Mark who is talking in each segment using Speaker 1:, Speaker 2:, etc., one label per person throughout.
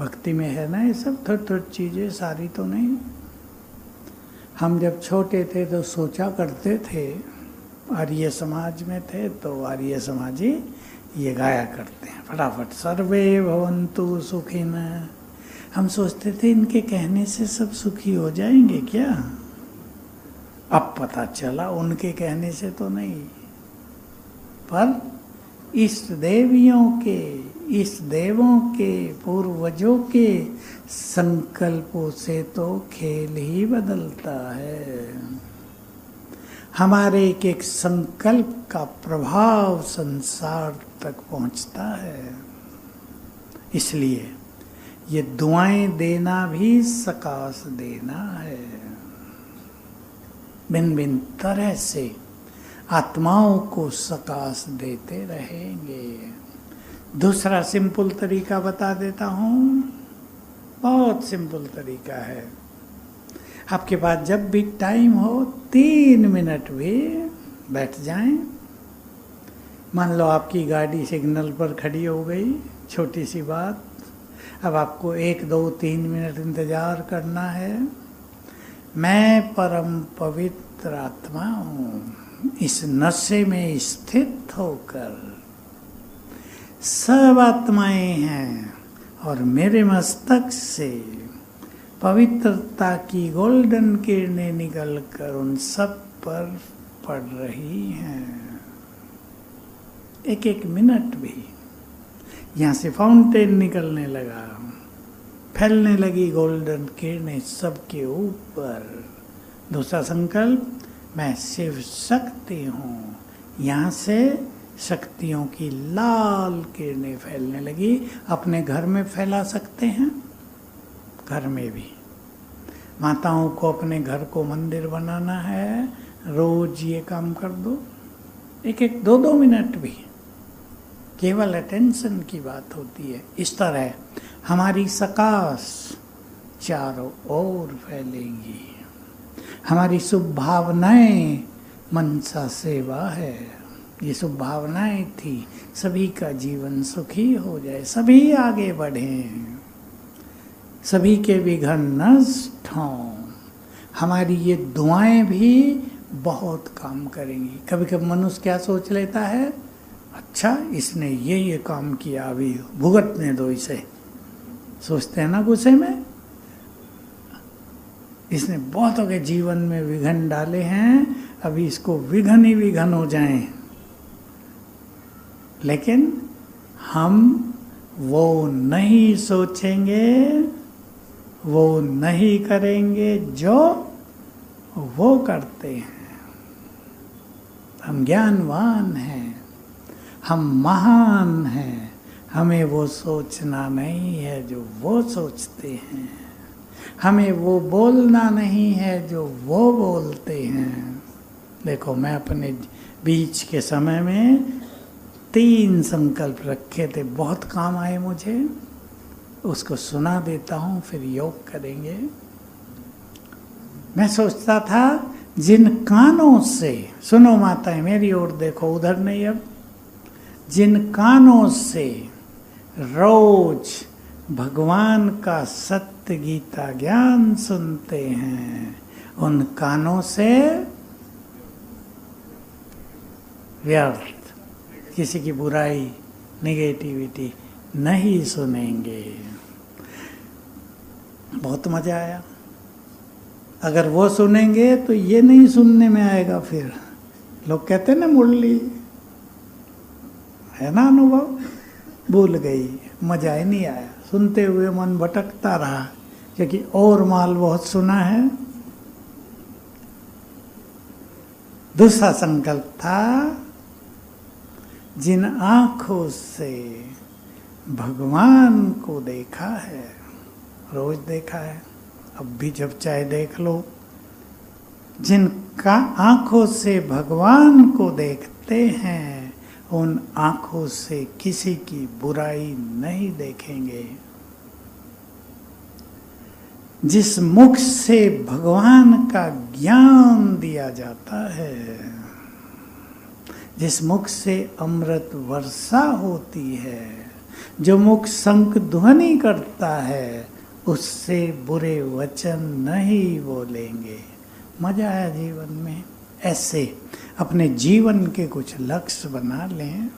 Speaker 1: भक्ति में है ना ये सब थोड़ी थोड़ी चीज़ें, सारी तो नहीं। हम जब छोटे थे तो सोचा करते थे, आर्य समाज में थे तो आर्य समाजी ये गाया करते हैं फटाफट, सर्वे भवन्तु सुखिनः। हम सोचते थे इनके कहने से सब सुखी हो जाएंगे क्या। अब पता चला उनके कहने से तो नहीं, पर इष्ट देवियों के, इष्ट देवों के, पूर्वजों के संकल्पों से तो खेल ही बदलता है। हमारे एक एक संकल्प का प्रभाव संसार तक पहुंचता है। इसलिए ये दुआएं देना भी सकाश देना है। भिन्न भिन्न तरह से आत्माओं को सकाश देते रहेंगे। दूसरा सिंपल तरीका बता देता हूँ, बहुत सिंपल तरीका है। आपके पास जब भी टाइम हो 3 मिनट भी बैठ जाएं। मान लो आपकी गाड़ी सिग्नल पर खड़ी हो गई, छोटी सी बात, अब आपको 1, 2, 3 मिनट इंतजार करना है। मैं परम पवित्र आत्मा हूँ, इस नशे में स्थित होकर सब आत्माएं हैं और मेरे मस्तक से पवित्रता की गोल्डन किरणें निकलकर उन सब पर पड़ रही हैं। एक एक मिनट भी, यहाँ से फाउंटेन निकलने लगा, फैलने लगी गोल्डन किरणें सबके ऊपर। दूसरा संकल्प, मैं शिव शक्ति हूँ, यहाँ से शक्तियों की लाल किरणें फैलने लगी। अपने घर में फैला सकते हैं, घर में भी। माताओं को अपने घर को मंदिर बनाना है, रोज ये काम कर दो, 1-1, 2-2 मिनट भी, केवल अटेंशन की बात होती है। इस तरह हमारी सकाश चारों ओर फैलेंगी। हमारी शुभ भावनाएं मनसा सेवा है, ये शुभ भावनाएं थी सभी का जीवन सुखी हो जाए, सभी आगे बढ़ें, सभी के विघ्न नष्ट हों। हमारी ये दुआएं भी बहुत काम करेंगी। कभी कभी मनुष्य क्या सोच लेता है, अच्छा इसने ये काम किया, अभी भुगतने दो इसे, सोचते हैं ना गुस्से में, इसने बहुतों के जीवन में विघ्न डाले हैं, अभी इसको विघ्न ही विघ्न हो जाएं। लेकिन हम वो नहीं सोचेंगे, वो नहीं करेंगे जो वो करते हैं। हम ज्ञानवान हैं, हम महान हैं, हमें वो सोचना नहीं है जो वो सोचते हैं, हमें वो बोलना नहीं है जो वो बोलते हैं। देखो, मैं अपने बीच के समय में 3 संकल्प रखे थे, बहुत काम आए मुझे, उसको सुना देता हूँ, फिर योग करेंगे। मैं सोचता था जिन कानों से, सुनो माताएं मेरी ओर देखो, उधर नहीं, अब जिन कानों से रोज भगवान का सत्य गीता ज्ञान सुनते हैं, उन कानों से व्यर्थ किसी की बुराई, नेगेटिविटी नहीं सुनेंगे। बहुत मजा आया। अगर वो सुनेंगे तो ये नहीं सुनने में आएगा। फिर लोग कहते ना मुरली, है ना अनुभव, भूल गई, मजा ही नहीं आया, सुनते हुए मन भटकता रहा, क्योंकि और माल बहुत सुना है। दूसरा संकल्प था, जिन आँखों से भगवान को देखा है, रोज देखा है, अब भी जब चाहे देख लो, जिनका आँखों से भगवान को देखते हैं, उन आँखों से किसी की बुराई नहीं देखेंगे। जिस मुख से भगवान का ज्ञान दिया जाता है, जिस मुख से अमृत वर्षा होती है, जो मुख शंख ध्वनि करता है उससे बुरे वचन नहीं बोलेंगे। मजा है जीवन में। ऐसे अपने जीवन के कुछ लक्ष्य बना लें।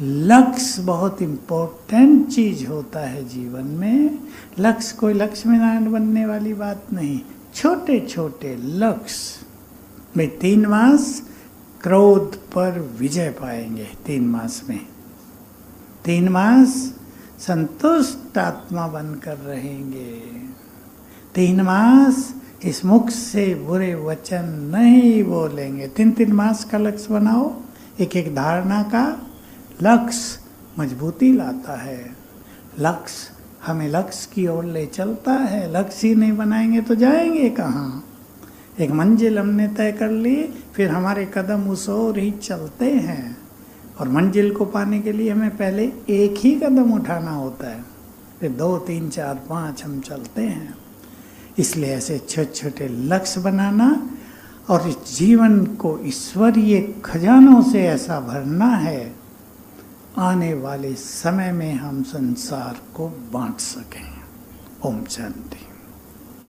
Speaker 1: लक्ष्य बहुत इम्पोर्टेंट चीज होता है जीवन में। लक्ष्य कोई लक्ष्मी नारायण बनने वाली बात नहीं, छोटे छोटे लक्ष्य में 3 मास क्रोध पर विजय पाएंगे। 3 मास में 3 मास संतुष्ट आत्मा बनकर रहेंगे। 3 मास इस मुख से बुरे वचन नहीं बोलेंगे। 3 मास का लक्ष्य बनाओ। एक धारणा का लक्ष्य मजबूती लाता है। लक्ष्य हमें लक्ष्य की ओर ले चलता है। लक्ष्य ही नहीं बनाएंगे तो जाएंगे कहाँ। एक मंजिल हमने तय कर ली, फिर हमारे कदम उस ओर ही चलते हैं। और मंजिल को पाने के लिए हमें पहले एक ही कदम उठाना होता है, फिर 2, 3, 4, 5 हम चलते हैं। इसलिए ऐसे छोटे छोटे लक्ष्य बनाना और इस जीवन को ईश्वरीय खजानों से ऐसा भरना है, आने वाले समय में हम संसार को बांट सकें। ओम शांति।